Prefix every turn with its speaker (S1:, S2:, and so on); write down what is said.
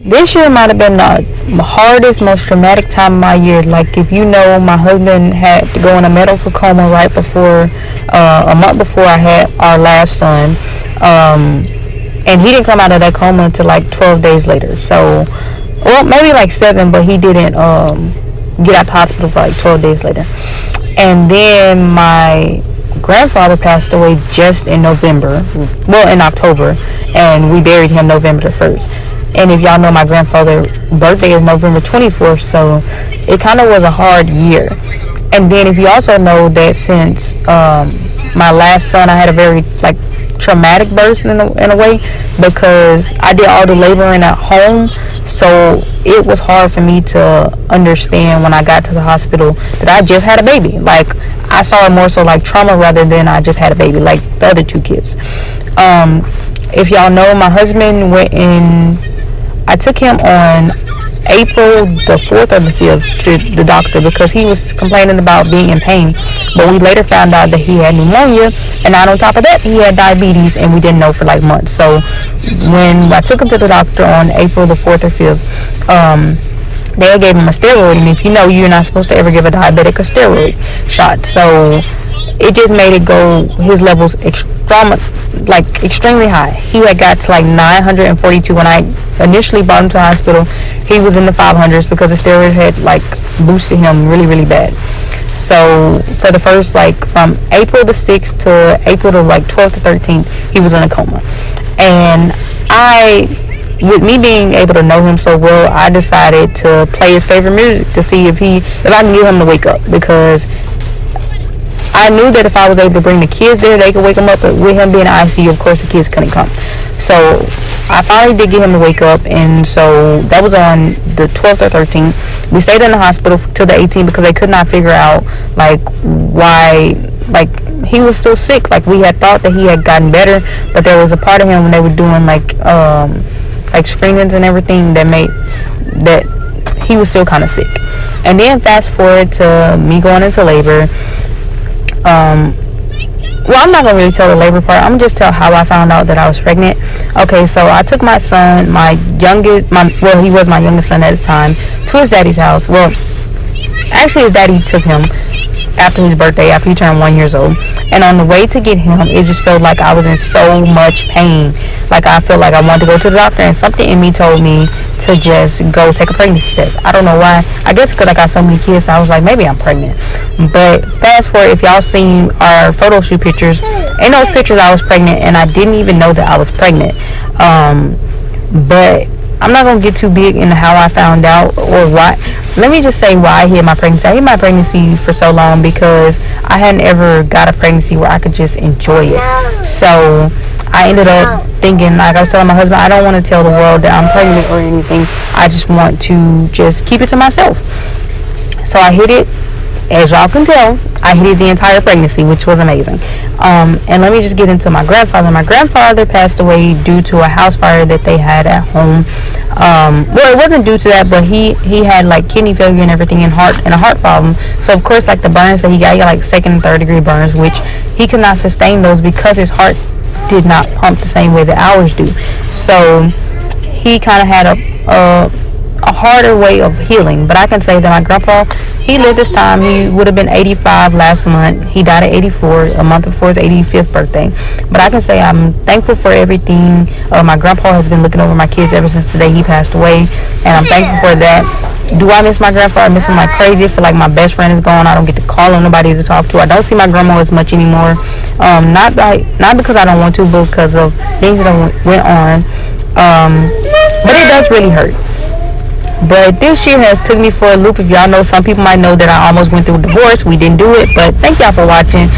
S1: This year might have been the hardest, most traumatic time of my year. Like, if you know, my husband had to go in a medical coma right before, a month before I had our last son. And he didn't come out of that coma until like 12 days later. So, well, maybe like 7, but he didn't get out the hospital for like 12 days later. And then my grandfather passed away just in November, well, in October, and we buried him November the 1st. And if y'all know, my grandfather's birthday is November 24th, so it kind of was a hard year. And then if you also know that since my last son, I had a very like traumatic birth in a way, because I did all the laboring at home, so it was hard for me to understand when I got to the hospital that I just had a baby. Like, I saw it more so like trauma rather than I just had a baby like the other 2 kids. If y'all know, my husband went in, I took him on April the 4th or the 5th to the doctor because he was complaining about being in pain. But we later found out that he had pneumonia, and not on top of that, he had diabetes, and we didn't know for like months. So when I took him to the doctor on April the 4th or 5th, they gave him a steroid, and if you know, you're not supposed to ever give a diabetic a steroid shot. So it just made it go, his levels extremely high. He had got to like 942 when I initially brought him to the hospital. He was in the 500s because the steroids had like boosted him really, really bad. So for the first, like, from April the 6th to April the like 12th to 13th, he was in a coma. And with me being able to know him so well, I decided to play his favorite music to see if I can get him to wake up, because I knew that if I was able to bring the kids there, they could wake him up. But with him being in ICU, of course, the kids couldn't come. So I finally did get him to wake up, and so that was on the 12th or 13th. We stayed in the hospital till the 18th because they could not figure out like why, like, he was still sick. Like, we had thought that he had gotten better, but there was a part of him when they were doing like screenings and everything that he was still kind of sick. And then fast forward to me going into labor. Well, I'm not gonna really tell the labor part. I'm gonna just tell how I found out that I was pregnant. Okay, so I took my son, he was my youngest son at the time, to his daddy's house. Well, actually, his daddy took him after his birthday, after he turned 1 year old. And on the way to get him, it just felt like I was in so much pain. Like, I felt like I wanted to go to the doctor, and something in me told me to just go take a pregnancy test. I don't know why. I guess because I got so many kids, so I was like, maybe I'm pregnant. But fast forward, if y'all seen our photo shoot pictures, in those pictures I was pregnant, and I didn't even know that I was pregnant. But I'm not going to get too big into how I found out or why. Let me just say why I hid my pregnancy. I hid my pregnancy for so long because I hadn't ever got a pregnancy where I could just enjoy it. So I ended up thinking, like I was telling my husband, I don't want to tell the world that I'm pregnant or anything. I just want to just keep it to myself. So I hid it. As y'all can tell, I hid the entire pregnancy, which was amazing. And let me just get into my grandfather. My grandfather passed away due to a house fire that they had at home. Well, it wasn't due to that, but he had like kidney failure and everything, and a heart problem. So of course, like the burns that he got like 2nd and 3rd degree burns, which he could not sustain those because his heart did not pump the same way that ours do. So he kind of had a harder way of healing. But I can say that my grandpa, he lived his time. He would have been 85 last month. He died at 84, a month before his 85th birthday. But I can say I'm thankful for everything. My grandpa has been looking over my kids ever since the day he passed away, and I'm thankful for that. Do I miss my grandfather? I miss him like crazy. I feel like my best friend is gone. I don't get to call him, nobody to talk to. I don't see my grandma as much anymore. Not because I don't want to, but because of things that went on. But it does really hurt. But this year has took me for a loop. If y'all know, some people might know that I almost went through a divorce. We didn't do it, but thank y'all for watching.